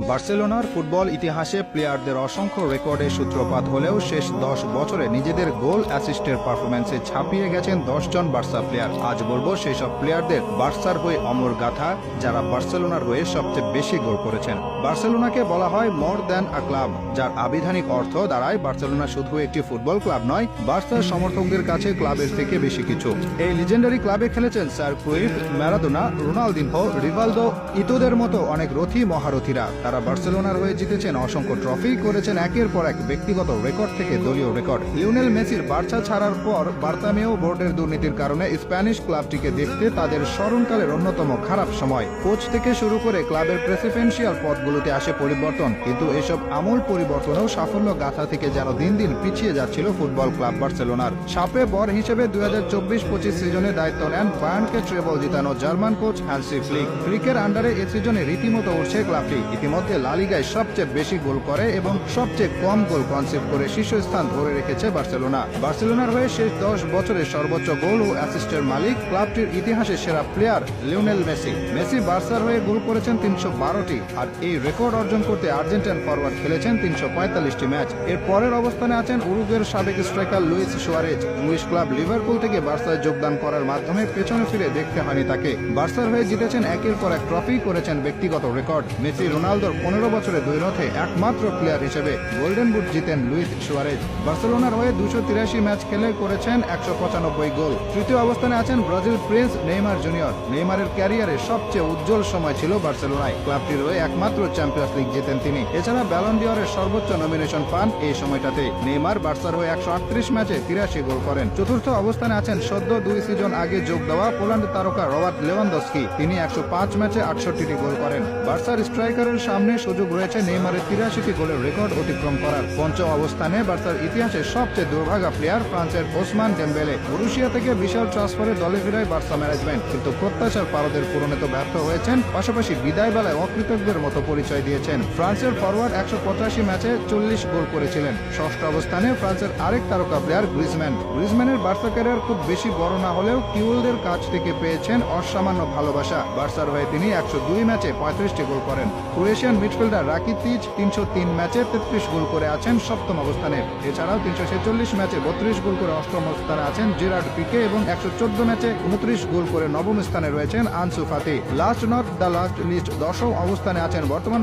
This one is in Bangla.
বার্সেলোনার ফুটবল ইতিহাসে প্লেয়ারদের অসংখ্য রেকর্ডের সূত্রপাত হলেও শেষ 10 বছরে নিজেদের গোল অ্যাসিস্টের পারফরম্যান্সে ছাপিয়ে গেছেন 10 জন বার্সা প্লেয়ার। আজ বলবো সেই সব প্লেয়ারদের বার্সার হয়ে অমর গাথা, যারা বার্সেলোনার হয়ে সবচেয়ে বেশি গোল করেছেন। বার্সেলোনাকে বলা হয় মোর দ্যান আ ক্লাব, যার আবিধানিক অর্থ দাঁড়ায় বার্সেলোনা শুধু একটি ফুটবল ক্লাব নয়, বার্সার সমর্থকদের কাছে ক্লাবের থেকে বেশি কিছু। এই লিজেন্ডারি ক্লাবে খেলেছেন sir Cruyff, Maradona, Ronaldinho, Rivaldo, ইতোদের মতো অনেক রথী মহারথীরা। তারা বার্সেলোনার হয়ে জিতেছেন অসংখ্য ট্রফি, করেছেন একের পর এক ব্যক্তিগত রেকর্ড থেকে দলীয় রেকর্ড। লিওনেল মেসির বার্সা ছাড়ার পর বার্তামেও বোর্ডের দুর্নীতির কারণে স্প্যানিশ ক্লাবটিকে দেখতে তাদের স্মরণকালের অন্যতম খারাপ সময়। কোচ থেকে শুরু করে ক্লাবের প্রেসিডেন্সিয়াল পদগুলোতে আসে পরিবর্তন, কিন্তু এসব আমূল পরিবর্তনেও সাফল্য গাথা থেকে যেন দিন দিন পিছিয়ে যাচ্ছিল ফুটবল ক্লাব বার্সেলোনার। সাপে বর হিসেবে 2024-25 সিজনে দায়িত্ব নেন বায়ার্নকে ট্রেবল জিতানো জার্মান কোচ হ্যান্সি ফ্লিক। ফ্লিকের আন্ডারে এ সিজনে রীতিমতো উঠছে ক্লাবটি। ইতিমধ্যে লা লিগায় সবচেয়ে বেশি গোল করে এবং সবচেয়ে কম গোল কনসিভ করে শীর্ষস্থান ধরে রেখেছে বার্সেলোনা। বার্সেলোনার হয়ে শেষ 10 বছরের সর্বোচ্চ গোল ও অ্যাসিস্টের মালিক ক্লাবটির ইতিহাসে সেরা প্লেয়ার লিওনেল মেসি। মেসি বার্সার হয়ে গোল করেছেন 312টি, আর এই রেকর্ড অর্জন করতে আর্জেন্টাইন ফরওয়ার্ড খেলেছেন 345টি ম্যাচ। এর পরের অবস্থানে আছেন উরুগুয়ের সাবেক striker Luis Suarez. English club Liverpool থেকে বার্সায় যোগদান করার মাধ্যমে পেছনে ফিরে দেখতে হয়নি তাকে। বার্সার হয়ে জিতেছেন একের পর এক ট্রফি, করেছেন ব্যক্তিগত রেকর্ড। মেসি রোনালদোর 15 বছরে দ্বৈরথে একমাত্র প্লেয়ার হিসেবে গোল্ডেন বুট জিতেন লুইস সুয়ারেজ। বার্সেলোনার হয়ে 283 ম্যাচ খেলে করেছেন 195 গোল। তৃতীয় অবস্থানে আছেন ব্রাজিল প্রিন্স নেইমার জুনিয়র। নেইমারের ক্যারিয়ারে সবচেয়ে উজ্জ্বল সময় ছিল বার্সেলোনায়। ক্লাবটির হয়ে একমাত্র চ্যাম্পিয়ন্স লিগ জেতেন তিনি। এছাড়া ব্যালন ডিওরের সর্বোচ্চ নমিনেশন পান এই সময়টাতে। নেইমার বার্সার হয়ে 138 ম্যাচে 83 গোল করেন। চতুর্থ অবস্থানে আছেন সদ্য 2 সিজন আগে যোগ দেওয়া পোল্যান্ড তারকা রবার্ট লেভানডস্কি। তিনি 105 ম্যাচে 68টি গোল করেন। বার্সার স্ট্রাইকারের সামনে সুযোগ রয়েছে নেইমারের 83টি গোলের রেকর্ড অতিক্রম করার। পঞ্চম অবস্থানে বার্সার ইতিহাসে সবচেয়ে দুর্ভাগা প্লেয়ার ফ্রান্সের ওসমান ডেম্বেলে। বরুশিয়া থেকে বিশাল ট্রান্সফারে দলে ফিরায় বার্সা ম্যানেজমেন্ট, কিন্তু প্রত্যাশার পারদের পূরণে তো ব্যর্থ হয়েছেন, পাশাপাশি বিদায় বেলায় অকৃতজ্ঞের মতো পরিচয় দিয়েছেন। ফ্রান্সের ফরওয়ার্ড 185 ম্যাচে 40 গোল করেছিলেন। ষষ্ঠ অবস্থানে ফ্রান্সের আরেক তারকা প্লেয়ার গ্রিজম্যানের বার্সা ক্যারিয়ার খুব বেশি বড় না হলেও কিউলদের কাছ থেকে পেয়েছেন অসামান্য ভালোবাসা। বার্সার হয়ে তিনি 102 ম্যাচে 35টি গোল করেন। ক্রোয়েশিয়ান মিডফিল্ডার রাকিতিচ 303 ম্যাচে 33 গোল করে আছেন সপ্তম অবস্থানে। এছাড়াও 346 ম্যাচে 32 গোল করে অষ্টম স্থানে আছেন জেরার্ড পিকে এবং 114 ম্যাচে 29 গোল করে নবম স্থানে রয়েছেন Ansu Fati. Last not the last list, দশম অবস্থানে আছেন বর্তমান